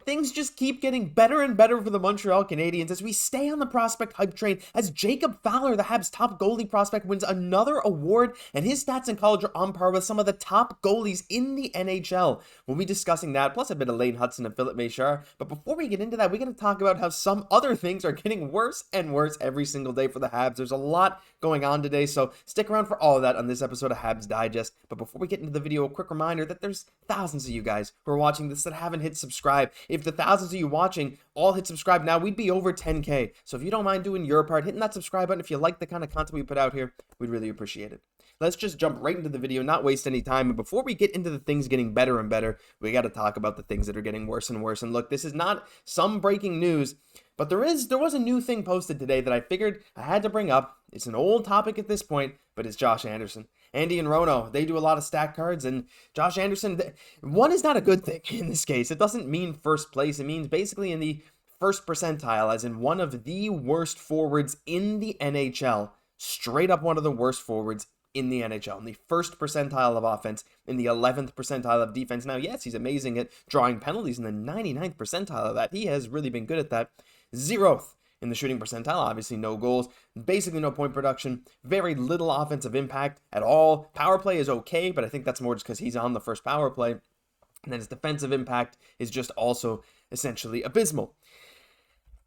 things just keep getting better and better for the Montreal Canadiens as we stay on the prospect hype train, as Jacob Fowler, the Habs' top goalie prospect, wins another award, and his stats in college are on par with some of the top goalies in the NHL. We'll be discussing that, plus a bit of Lane Hudson and Filip Mesar. But before we get into that, we're going to talk about how some other things are getting worse and worse every single day for the Habs. There's a lot going on today, so stick around for all of that on this episode of Habs Digest. But before we get into the video, a quick reminder that there's thousands of you guys who are watching this that haven't hit subscribe. If the thousands of you watching all hit subscribe now, we'd be over 10K. So if you don't mind doing your part, hitting that subscribe button, if you like the kind of content we put out here, we'd really appreciate it. Let's just jump right into the video, not waste any time. And before we get into the things getting better and better, we got to talk about the things that are getting worse and worse. And look, this is not some breaking news, but there was a new thing posted today that I figured I had to bring up. It's an old topic at this point, but it's Josh Anderson. Andy and Rono, they do a lot of stack cards, and Josh Anderson, one is not a good thing in this case. It doesn't mean first place. It means basically in the first percentile, as in one of the worst forwards in the NHL. Straight up one of the worst forwards in the NHL, in the first percentile of offense, in the 11th percentile of defense. Now, yes, he's amazing at drawing penalties in the 99th percentile of that. He has really been good at that. 0th in the shooting percentile, obviously no goals, basically no point production, very little offensive impact at all. Power play is okay, but I think that's more just because he's on the first power play. And then his defensive impact is just also essentially abysmal.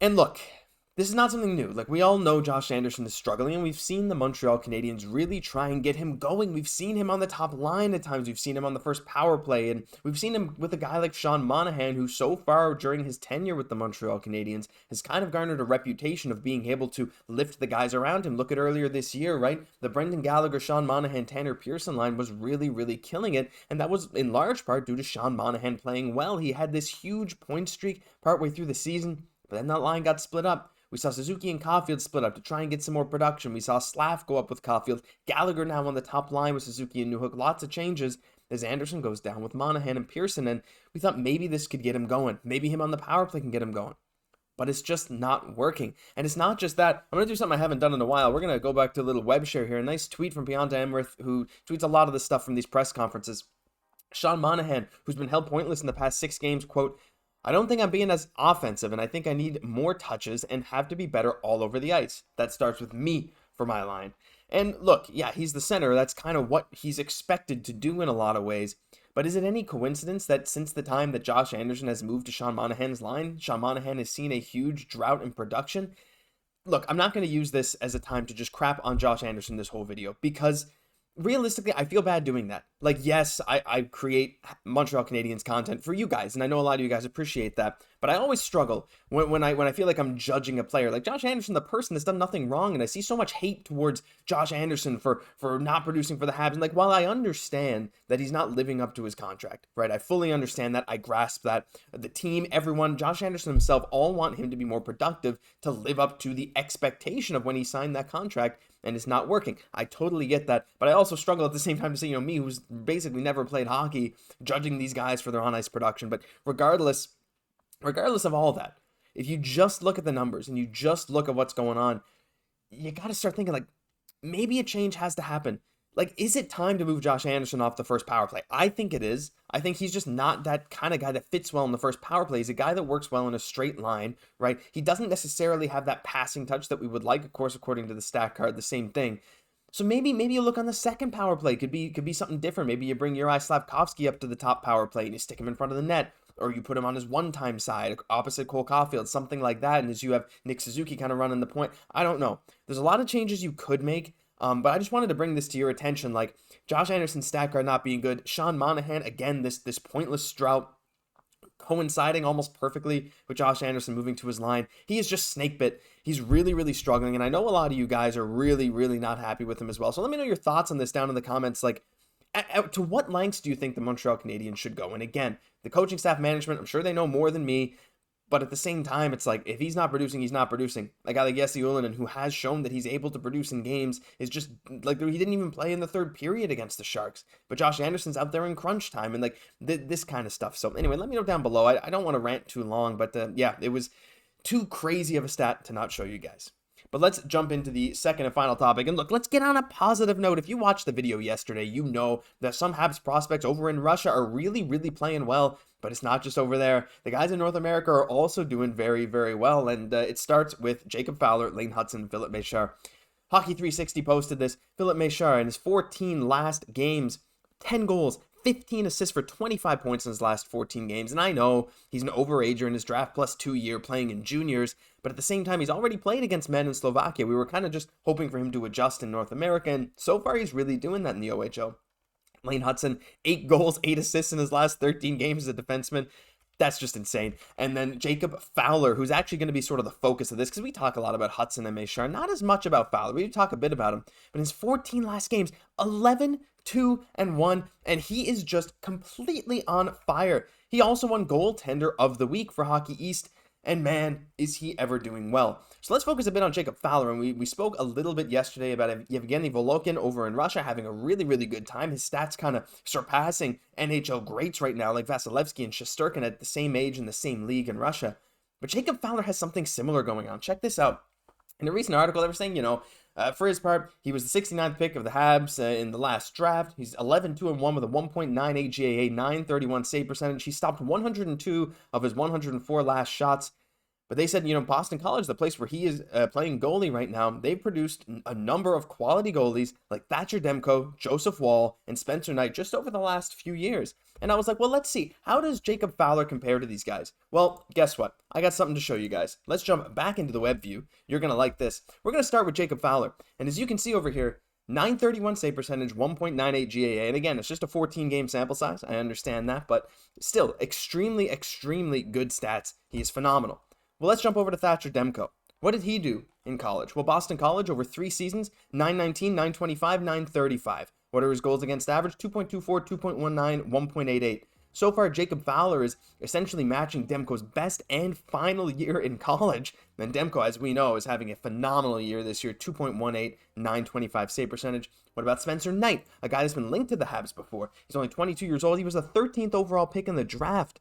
And look, this is not something new. Like, we all know Josh Anderson is struggling, and we've seen the Montreal Canadiens really try and get him going. We've seen him on the top line at times. We've seen him on the first power play, and we've seen him with a guy like Sean Monahan, who so far during his tenure with the Montreal Canadiens has kind of garnered a reputation of being able to lift the guys around him. Look at earlier this year, right? The Brendan Gallagher, Sean Monahan, Tanner Pearson line was really, really killing it, and that was in large part due to Sean Monahan playing well. He had this huge point streak partway through the season, but then that line got split up. We saw Suzuki and Caufield split up to try and get some more production. We saw Slaf go up with Caufield. Gallagher now on the top line with Suzuki and Newhook. Lots of changes as Anderson goes down with Monahan and Pearson. And we thought maybe this could get him going. Maybe him on the power play can get him going. But it's just not working. And it's not just that. I'm going to do something I haven't done in a while. We're going to go back to a little web share here. A nice tweet from Beyond Emmerich, who tweets a lot of the stuff from these press conferences. Sean Monahan, who's been held pointless in the past 6 games, quote, "I don't think I'm being as offensive, and I think I need more touches and have to be better all over the ice. That starts with me for my line." And look, yeah, he's the center. That's kind of what he's expected to do in a lot of ways. But is it any coincidence that since the time that Josh Anderson has moved to Sean Monahan's line, Sean Monahan has seen a huge drought in production? Look, I'm not going to use this as a time to just crap on Josh Anderson this whole video, because realistically, I feel bad doing that. Like, yes, I create Montreal Canadiens content for you guys, and I know a lot of you guys appreciate that, but I always struggle when I feel like I'm judging a player. Like, Josh Anderson, the person, has done nothing wrong, and I see so much hate towards Josh Anderson for not producing for the Habs. And, like, while I understand that he's not living up to his contract, right, I fully understand that, I grasp that. The team, everyone, Josh Anderson himself, all want him to be more productive, to live up to the expectation of when he signed that contract, and it's not working. I totally get that, but I also struggle at the same time to say, me, who's basically never played hockey, judging these guys for their on-ice production. But regardless of all that, if you just look at the numbers and you just look at what's going on, you got to start thinking, like, maybe a change has to happen. Like, is it time to move Josh Anderson off the first power play? I think it is. I think he's just not that kind of guy that fits well in the first power play. He's a guy that works well in a straight line, right? He doesn't necessarily have that passing touch that we would like, of course, according to the stat card, the same thing. So maybe you look on the second power play. Could be something different. Maybe you bring Juraj Slafkovsky up to the top power play and you stick him in front of the net. Or you put him on his one-time side, opposite Cole Caufield, something like that. And as you have Nick Suzuki kind of running the point. I don't know. There's a lot of changes you could make. But I just wanted to bring this to your attention. Like, Josh Anderson's stat card not being good. Sean Monahan, again, this pointless drought coinciding almost perfectly with Josh Anderson moving to his line. He is just snake bit. He's really, really struggling. And I know a lot of you guys are really, really not happy with him as well. So let me know your thoughts on this down in the comments. Like, to what lengths do you think the Montreal Canadiens should go? And again, the coaching staff, management, I'm sure they know more than me. But at the same time, it's like, if he's not producing, he's not producing. A guy like Jesse Ullinen, who has shown that he's able to produce in games, is just, like, he didn't even play in the third period against the Sharks. But Josh Anderson's out there in crunch time, and, like, this kind of stuff. So anyway, let me know down below. I don't want to rant too long, but yeah, it was too crazy of a stat to not show you guys. But let's jump into the second and final topic. And look, let's get on a positive note. If you watched the video yesterday, you know that some Habs prospects over in Russia are really, really playing well. But it's not just over there. The guys in North America are also doing very, very well. And it starts with Jacob Fowler, Lane Hutson, Filip Mesar. Hockey 360 posted this. Filip Mesar in his 14 last games, 10 goals, 15 assists for 25 points in his last 14 games. And I know he's an overager in his draft plus 2 year playing in juniors, but at the same time, he's already played against men in Slovakia. We were kind of just hoping for him to adjust in North America, and so far he's really doing that in the OHL. Lane Hutson, 8 goals, 8 assists in his last 13 games as a defenseman. That's just insane. And then Jacob Fowler, who's actually going to be sort of the focus of this, because we talk a lot about Hutson and Mesar, not as much about Fowler. We talk a bit about him, but in his 14 last games, 11, 2, and 1, and he is just completely on fire. He also won Goaltender of the Week for Hockey East, and man, is he ever doing well. So let's focus a bit on Jacob Fowler, and we spoke a little bit yesterday about Yevgeny Volokhin over in Russia having a really, really good time. His stats kind of surpassing NHL greats right now, like Vasilevsky and Shesterkin at the same age in the same league in Russia. But Jacob Fowler has something similar going on. Check this out. In a recent article, they were saying, for his part, he was the 69th pick of the Habs in the last draft. He's 11-2-1 with a 1.98 GAA, 931 save percentage. He stopped 102 of his 104 last shots. But they said, Boston College, the place where he is playing goalie right now, they've produced a number of quality goalies like Thatcher Demko, Joseph Woll, and Spencer Knight just over the last few years. And I was like, well, let's see. How does Jacob Fowler compare to these guys? Well, guess what? I got something to show you guys. Let's jump back into the web view. You're going to like this. We're going to start with Jacob Fowler. And as you can see over here, 931 save percentage, 1.98 GAA. And again, it's just a 14-game sample size. I understand that. But still, extremely, extremely good stats. He is phenomenal. Well, let's jump over to Thatcher Demko. What did he do in college? Well, Boston College, over 3 seasons, 919, 925, 935. What are his goals against average? 2.24, 2.19, 1.88. So far, Jacob Fowler is essentially matching Demko's best and final year in college. And Demko, as we know, is having a phenomenal year this year, 2.18, 925 save percentage. What about Spencer Knight, a guy that's been linked to the Habs before? He's only 22 years old. He was the 13th overall pick in the draft.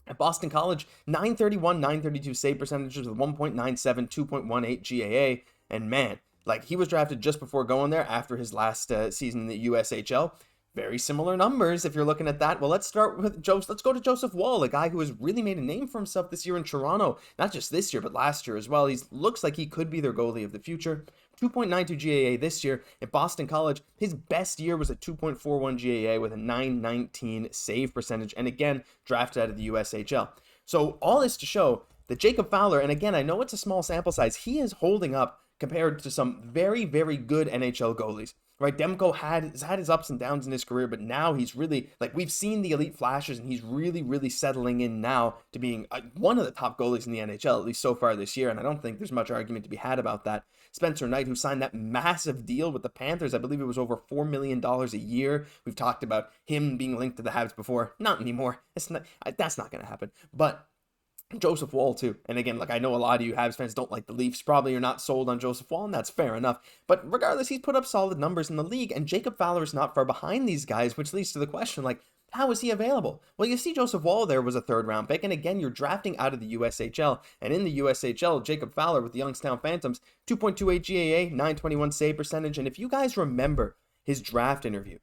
At Boston College, 931, 932 save percentages with 1.97, 2.18 GAA. And man, he was drafted just before going there after his last season in the USHL. Very similar numbers if you're looking at that. Well, let's start with let's go to Joseph Woll, a guy who has really made a name for himself this year in Toronto. Not just this year, but last year as well. He looks like he could be their goalie of the future. 2.92 GAA this year. At Boston College, his best year was a 2.41 GAA with a 919 save percentage. And again, drafted out of the USHL. So all this to show that Jacob Fowler, and again, I know it's a small sample size, he is holding up compared to some very, very good NHL goalies. Right, Demko has had his ups and downs in his career, but now he's really, we've seen the elite flashes, and he's really, really settling in now to being one of the top goalies in the NHL, at least so far this year, and I don't think there's much argument to be had about that. Spencer Knight, who signed that massive deal with the Panthers, I believe it was over $4 million a year. We've talked about him being linked to the Habs before. Not anymore. That's not going to happen. But Joseph Woll too. And again, I know a lot of you Habs fans don't like the Leafs. Probably you're not sold on Joseph Woll, and that's fair enough. But regardless, he's put up solid numbers in the league, and Jacob Fowler is not far behind these guys, which leads to the question, how is he available? Well, you see Joseph Woll there was a 3rd-round pick, and again, you're drafting out of the USHL. And in the USHL, Jacob Fowler with the Youngstown Phantoms, 2.28 GAA, 921 save percentage. And if you guys remember his draft interview,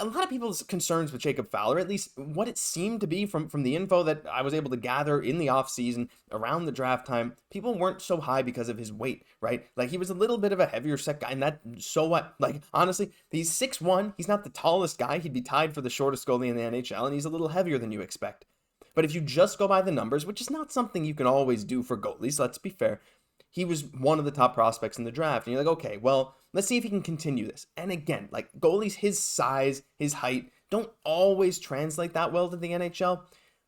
a lot of people's concerns with Jacob Fowler, at least what it seemed to be from the info that I was able to gather in the offseason around the draft time, people weren't so high because of his weight, right? He was a little bit of a heavier set guy, and that, so what? Honestly, he's 6'1", he's not the tallest guy, he'd be tied for the shortest goalie in the NHL, and he's a little heavier than you expect. But if you just go by the numbers, which is not something you can always do for goalies, let's be fair, he was one of the top prospects in the draft. And you're okay, well, let's see if he can continue this. And again, goalies, his size, his height, don't always translate that well to the NHL.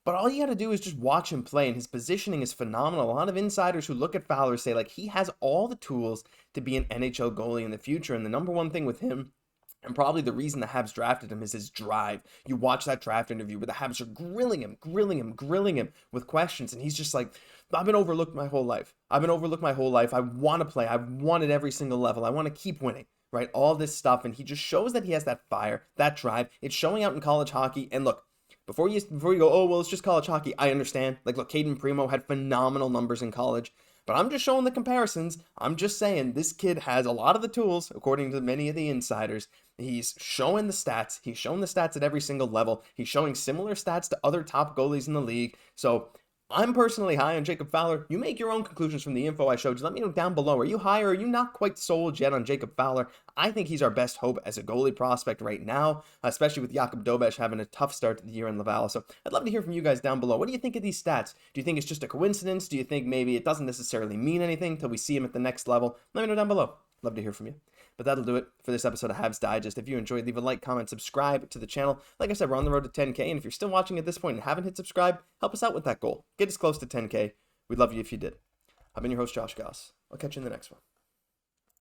But all you got to do is just watch him play, and his positioning is phenomenal. A lot of insiders who look at Fowler say, he has all the tools to be an NHL goalie in the future. And the number one thing with him, and probably the reason the Habs drafted him, is his drive. You watch that draft interview where the Habs are grilling him with questions, and he's just I've been overlooked my whole life. I want to play. I've won at every single level. I want to keep winning, right? All this stuff, and he just shows that he has that fire, that drive. It's showing out in college hockey. And look, before you go, oh, well, it's just college hockey, I understand. Cayden Primeau had phenomenal numbers in college. But I'm just showing the comparisons. I'm just saying this kid has a lot of the tools, according to many of the insiders. He's showing the stats. He's shown the stats at every single level. He's showing similar stats to other top goalies in the league. So I'm personally high on Jacob Fowler. You make your own conclusions from the info I showed you. Let me know down below. Are you high or are you not quite sold yet on Jacob Fowler? I think he's our best hope as a goalie prospect right now, especially with Jacob Dobeš having a tough start to the year in Laval. So I'd love to hear from you guys down below. What do you think of these stats? Do you think it's just a coincidence? Do you think maybe it doesn't necessarily mean anything until we see him at the next level? Let me know down below. Love to hear from you. But that'll do it for this episode of Habs Digest. If you enjoyed, leave a like, comment, subscribe to the channel. Like I said, we're on the road to 10K, and if you're still watching at this point and haven't hit subscribe, help us out with that goal. Get us close to 10K. We'd love you if you did. I've been your host, Josh Gosse. I'll catch you in the next one.